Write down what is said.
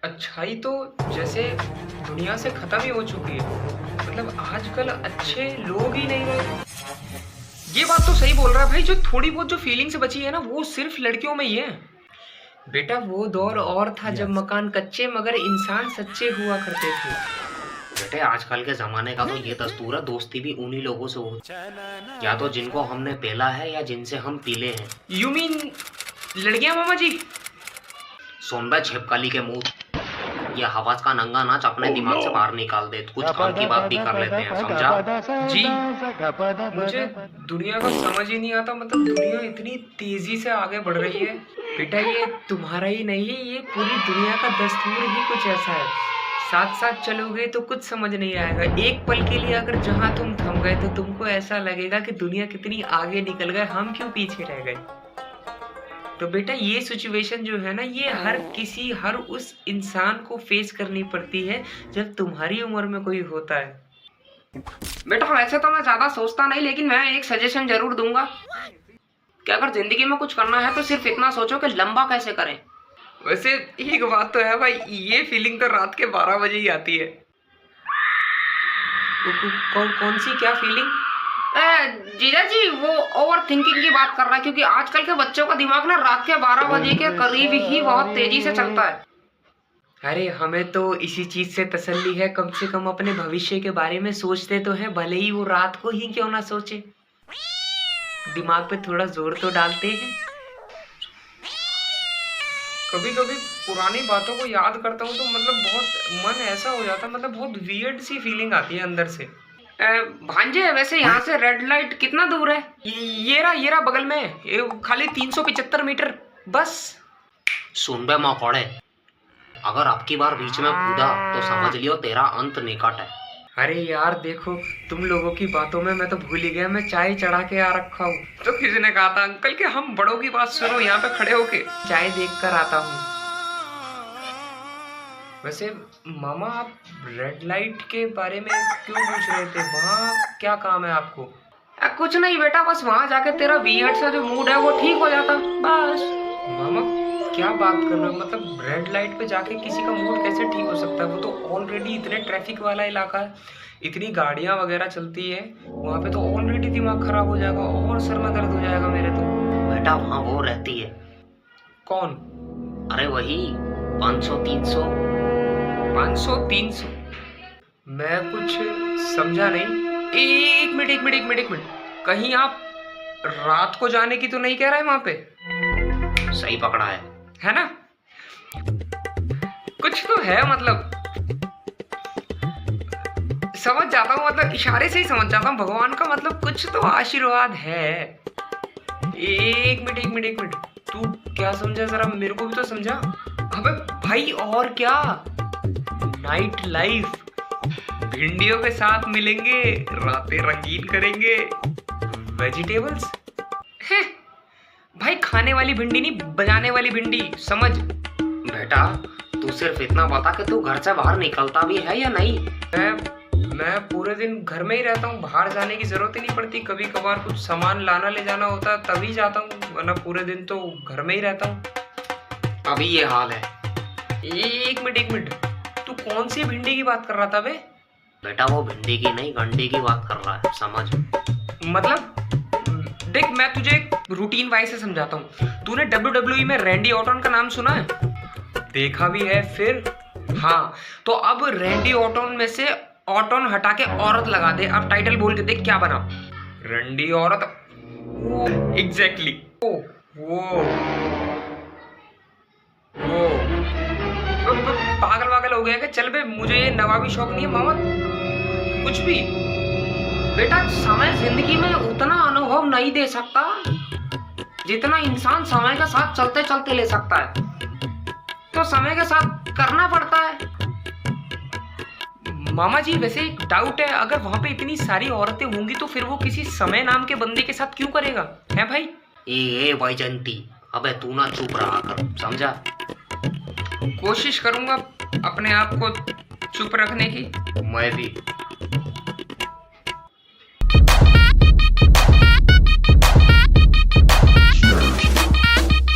अच्छाई तो जैसे दुनिया से खत्म ही हो चुकी है। मतलब आजकल अच्छे लोग ही नहीं रहे। ये बात तो सही बोल रहा है भाई। जो थोड़ी बहुत जो फीलिंग्स बची है ना, वो सिर्फ लड़कियों में ही है। बेटा वो दौर और था जब यस। मकान कच्चे मगर इंसान सच्चे हुआ करते थे। बेटे आजकल के जमाने का तो ये दस्तूर है, दोस्ती भी उन्हीं लोगों से हो, या तो जिनको हमने पेला है या जिनसे हम पीले हैं। यू मीन लड़कियां मामा जी? सुन बे छिपकली के मुंह, ये हवस का नंगा नाच अपने दिमाग से बाहर निकाल दे, कुछ काम की बात भी कर लेते हैं, समझा? जी मुझे दुनिया का समझ ही नहीं आता। मतलब दुनिया इतनी तेजी से आगे बढ़ रही है। बेटा ये तुम्हारा ही नहीं है, ये पूरी दुनिया का दस्तूर ही कुछ ऐसा है। साथ साथ चलोगे तो कुछ समझ नहीं आएगा। एक पल के लिए अगर जहां तुम थम गए तो तुमको ऐसा लगेगा कि दुनिया कितनी आगे निकल गए, हम क्यों पीछे रह गए। तो बेटा ये सिचुएशन जो है ना, ये हर उस इंसान को फेस करनी पड़ती है जब तुम्हारी उम्र में कोई होता है। बेटा वैसे तो मैं ज्यादा सोचता नहीं, लेकिन मैं एक सजेशन जरूर दूंगा कि अगर जिंदगी में कुछ करना है तो सिर्फ इतना सोचो कि लंबा कैसे करें। वैसे एक बात तो है भाई, ये फीलिंग तो रात के 12 बजे ही आती है। कौन सी क्या फीलिंग? जीजा जी वो ओवर थिंकिंग की बात कर रहा है, क्योंकि आजकल के बच्चों का दिमाग ना रात के 12 बजे के करीब ही बहुत तेजी से चलता है। अरे हमें तो इसी चीज से तसल्ली है, कम से कम अपने भविष्य के बारे में सोचते तो हैं, भले ही वो रात को ही क्यों ना सोचे। दिमाग पे थोड़ा जोर तो डालते हैं। कभी कभी पुरानी बातों को याद करता हूँ तो मतलब बहुत मन ऐसा हो जाता है, मतलब बहुत वियर्ड सी फीलिंग आती है अंदर से। भांजे वैसे यहाँ से रेड लाइट कितना दूर है? ये रहा बगल में, ये खाली 375 मीटर बस। सुन बे मौकोड़े, अगर आपकी बार बीच में कूदा तो समझ लियो तेरा अंत निकट है। अरे यार देखो, तुम लोगों की बातों में मैं तो भूल ही गया, मैं चाय चढ़ा के आ रखा हूँ। तो किसी ने कहा था अंकल कि हम बड़ों की बात सुनो, यहाँ पे खड़े होके चाय देख कर आता हूँ। वैसे मामा आप रेड लाइट के बारे में क्यों पूछ रहे थे? वहाँ क्या काम है आपको? कुछ नहीं बेटा, बस वहाँ जाके तेरा वियर्ड सा जो मूड है वो ठीक हो जाता बस। मामा क्या बात कर रहे हो? मतलब रेड लाइट पे जाके किसी का मूड कैसे ठीक हो सकता है? वो तो ऑलरेडी इतने ट्रैफिक वाला इलाका है, इतनी गाड़ियां वगैरह चलती है, वहाँ पे तो ऑलरेडी दिमाग खराब हो जाएगा और सर में दर्द हो जाएगा मेरे तो। बेटा वहाँ वो रहती है। कौन? अरे वही 500-300। 500-300? मैं कुछ समझा नहीं। एक मिनट, कहीं आप रात को जाने की तो नहीं कह रहे वहां पे? सही पकड़ा है ना? कुछ तो है, मतलब समझ जाता हूँ, मतलब इशारे से ही समझ जाता हूँ भगवान का मतलब कुछ तो आशीर्वाद है। एक मिनट, तू क्या समझा जरा मेरे को भी तो समझा। अबे भाई और क्या, नाइट लाइफ, भिंडियों के साथ मिलेंगे, रातें रंगीन करेंगे, वेजिटेबल्स है भाई, खाने वाली भिंडी नहीं बजाने वाली भिंडी, समझ। बेटा तू सिर्फ इतना बता कि तू घर से बाहर निकलता भी है या नहीं? मैं पूरे दिन घर में ही रहता हूँ, बाहर जाने की जरूरत ही नहीं पड़ती। कभी कभार कुछ सामान लाना ले जाना होता है तभी जाता हूँ, वरना पूरे दिन तो घर में ही रहता हूँ। अभी ये हाल है। एक मिनट, तू कौन सी भिंडी की बात कर रहा था बे? बेटा वो भिंडी की नहीं गंडी की बात कर रहा है, समझ। मतलब देख, मैं तुझे एक रूटीन वाइज से समझाता हूँ। तूने WWE में रैंडी ऑर्टन का नाम सुना है? देखा भी है फिर? हाँ, तो अब रैंडी ऑर्टन में से ऑर्टन हटा के औरत लगा दे। अब टाइटल बोल के देख क्या बना, रैंडी औरत। वो एग्जैक्टली वो पागल हो गया कि चल बे, मुझे ये नवाबी शौक नहीं है मामा कुछ भी। बेटा समय जिंदगी में उतना अनुभव नहीं दे सकता जितना इंसान समय के साथ चलते चलते ले सकता है, तो समय के साथ करना पड़ता है। मामा जी वैसे एक डाउट है, अगर वहां पे इतनी सारी औरतें होंगी तो फिर वो किसी समय नाम के बंदे के साथ क्यों करेगा, है भाई? ए वैजंती, अबे तू ना चुप रहा कर, समझा। कोशिश करूंगा अपने आप को चुप रखने की। मैं भी।